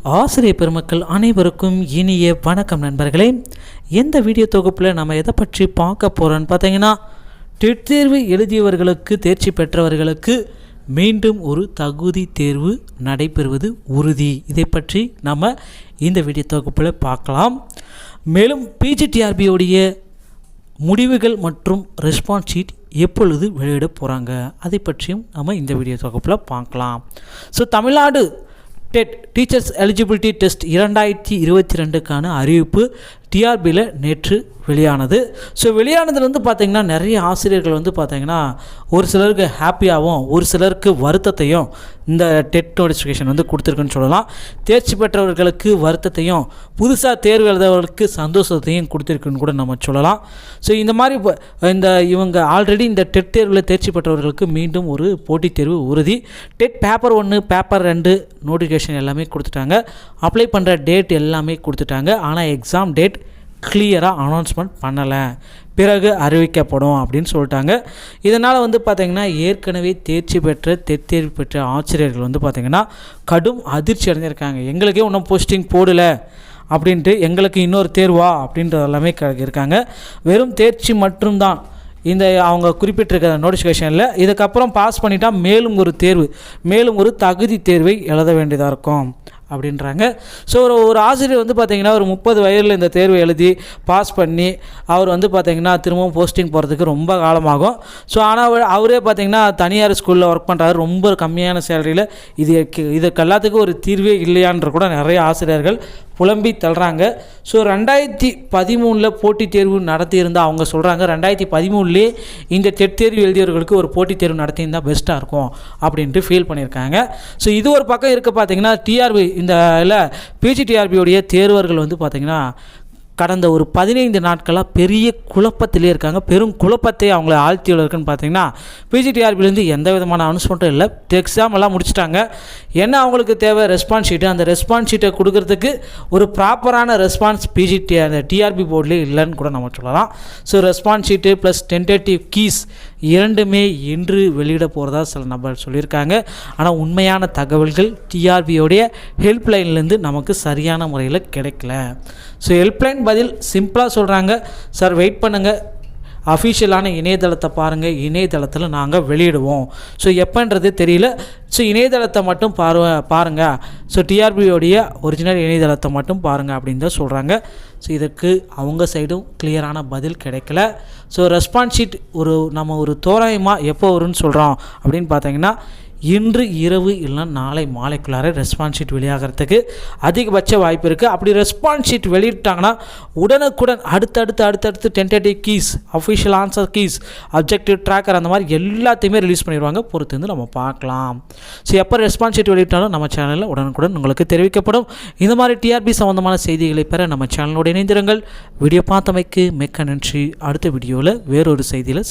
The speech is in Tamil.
ஆசிரியர் பெருமக்கள் அனைவருக்கும் இனிய வணக்கம் நண்பர்களே. எந்த வீடியோ தொகுப்பில் நம்ம எதை பற்றி பார்க்க போகிறோன்னு பார்த்தீங்கன்னா, டெட் தேர்வு எழுதியவர்களுக்கு தேர்ச்சி பெற்றவர்களுக்கு மீண்டும் ஒரு தகுதி தேர்வு நடைபெறுவது உறுதி. இதை பற்றி நம்ம இந்த வீடியோ தொகுப்பில் பார்க்கலாம். மேலும் பிஜிடிஆர்பியோடைய முடிவுகள் மற்றும் ரெஸ்பான்ஸ் ஷீட் எப்பொழுது வெளியிட போகிறாங்க அதை பற்றியும் நம்ம இந்த வீடியோ தொகுப்பில் பார்க்கலாம். So Tamil Nadu TET teachers eligibility test 2022க்கான அறிவிப்பு டிஆர்பியில் நேற்று வெளியானது. ஸோ வெளியானதில் பார்த்திங்கன்னா நிறைய ஆசிரியர்கள் பார்த்திங்கன்னா ஒரு சிலருக்கு ஹாப்பியாகவும் ஒரு சிலருக்கு வருத்தத்தையும் இந்த டெட் நோட்டிஃபிகேஷன் கொடுத்துருக்குன்னு சொல்லலாம். தேர்ச்சி பெற்றவர்களுக்கு வருத்தத்தையும் புதுசாக தேர்வு எழுதவர்களுக்கு சந்தோஷத்தையும் கொடுத்துருக்குன்னு கூட நம்ம சொல்லலாம். ஸோ இந்த மாதிரி இவங்க ஆல்ரெடி இந்த டெட் தேர்வில் தேர்ச்சி பெற்றவர்களுக்கு மீண்டும் ஒரு போட்டித் தேர்வு உறுதி. டெட் பேப்பர் 1 பேப்பர் 2 நோட்டிஃபிகேஷன் எல்லாமே கொடுத்துட்டாங்க. அப்ளை பண்ணுற டேட் எல்லாமே கொடுத்துட்டாங்க. ஆனால் எக்ஸாம் டேட் கிளியராக அனௌன்ஸ்மெண்ட் பண்ணலை, பிறகு அறிவிக்கப்படும் அப்படின்னு சொல்லிட்டாங்க. இதனால் பார்த்திங்கன்னா ஏற்கனவே தேர்ச்சி பெற்ற டெட் தேர்வு பெற்ற ஆசிரியர்கள் பார்த்திங்கன்னா கடும் அதிர்ச்சி அடைஞ்சிருக்காங்க. எங்களுக்கே ஒன்றும் போஸ்டிங் போடலை அப்படின்ட்டு, எங்களுக்கு இன்னொரு தேர்வா அப்படின்றது எல்லாமே இருக்காங்க. வெறும் தேர்ச்சி மட்டும்தான் இந்த அவங்க குறிப்பிட்டிருக்கிற நோட்டிஃபிகேஷனில். இதுக்கப்புறம் பாஸ் பண்ணிட்டா மேலும் ஒரு தேர்வு, மேலும் ஒரு தகுதி தேர்வை எழுத வேண்டியதாக இருக்கும் அப்படின்றாங்க. ஸோ ஒரு ஆசிரியர் பார்த்திங்கன்னா ஒரு 30 வயதில் இந்த தேர்வை எழுதி பாஸ் பண்ணி அவர் பார்த்திங்கன்னா திரும்பவும் போஸ்டிங் போகிறதுக்கு ரொம்ப காலமாகும். ஸோ ஆனால் அவரே பார்த்திங்கன்னா தனியார் ஸ்கூலில் ஒர்க் பண்ணுறாரு, ரொம்ப கம்மியான சேலரியில். இதுக்கு எல்லாத்துக்கும் ஒரு தீர்வே இல்லையான்ற கூட நிறைய ஆசிரியர்கள் புலம்பி தள்ளுறாங்க. ஸோ 2013 போட்டித் தேர்வு நடத்தியிருந்தால் அவங்க சொல்கிறாங்க 2013 இந்த டெட் தேர்வு எழுதியவர்களுக்கு ஒரு போட்டித் தேர்வு நடத்தியிருந்தால் பெஸ்ட்டாக இருக்கும் அப்படின்ட்டு ஃபீல் பண்ணியிருக்காங்க. ஸோ இது ஒரு பக்கம் இருக்க பார்த்திங்கன்னா டிஆர்பி இந்த பிஜிடிஆர்பியோடைய தேர்வர்கள் பார்த்திங்கன்னா கடந்த ஒரு 15 நாட்களாக பெரிய குழப்பத்திலே இருக்காங்க. பெரும் குழப்பத்தை அவங்கள ஆழ்த்தியுள்ள இருக்குன்னு பார்த்தீங்கன்னா பிஜிடிஆர்பிலேருந்து எந்த விதமான அனௌன்ஸ்மெண்ட்டும் இல்லை. எக்ஸாம் எல்லாம் முடிச்சிட்டாங்க. என்ன அவங்களுக்கு தேவை? Response sheet. அந்த ரெஸ்பான்ஸ் ஷீட்டை கொடுக்கறதுக்கு ஒரு ப்ராப்பரான ரெஸ்பான்ஸ் அந்த டிஆர்பி போர்ட்லேயே இல்லைன்னு கூட நம்ம சொல்லலாம். So response sheet plus tentative keys இரண்டுமே இன்று வெளியிட போகிறதா சில நபர் சொல்லியிருக்காங்க. ஆனால் உண்மையான தகவல்கள் டிஆர்பியோடைய ஹெல்ப்லைன்லேருந்து நமக்கு சரியான முறையில் கிடைக்கல. ஸோ ஹெல்ப்லைன் பதில் சிம்பிளாக சொல்கிறாங்க, சார் வெயிட் பண்ணுங்கள், அஃபிஷியலான இணையதளத்தை பாருங்கள், இணையதளத்தில் நாங்கள் வெளியிடுவோம். ஸோ எப்போன்றது தெரியல. ஸோ இணையதளத்தை மட்டும் பாருங்கள், ஸோ டிஆர்பியோடைய ஒரிஜினல் இணையதளத்தை மட்டும் பாருங்கள் அப்படின்னு தான் சொல்கிறாங்க. ஸோ இதுக்கு அவங்க சைடும் கிளியரான பதில் கிடைக்கல. ஸோ ரெஸ்பான்ஸ் ஷீட் நம்ம ஒரு தோராயமாக எப்போ வரும்னு சொல்கிறோம் அப்படின்னு பார்த்தீங்கன்னா இன்று இரவு இல்லை நாளை மாலைக்குள்ளார ரெஸ்பான்ஸ் ஷீட் வெளியாகிறதுக்கு அதிகபட்ச வாய்ப்பு இருக்குது. அப்படி ரெஸ்பான்ஸ் ஷீட் வெளியிட்டாங்கன்னா உடனுக்குடன் அடுத்தடுத்து tentative keys, official answer keys, objective tracker அந்த மாதிரி எல்லாத்தையுமே ரிலீஸ் பண்ணிடுவாங்க. பொறுத்து நம்ம பார்க்கலாம். ஸோ எப்போ ரெஸ்பான்ஸ் ஷீட் வெளியிட்டாலும் நம்ம சேனலில் உடனுக்குடன் உங்களுக்கு தெரிவிக்கப்படும். இந்த மாதிரி டிஆர்பி சம்மந்தமான செய்திகளை பெற நம்ம சேனலோடு இணைந்திருங்கள். வீடியோ பார்த்தமைக்கு மிக்க நன்றி. அடுத்த வீடியோவில் வேறொரு செய்தியில்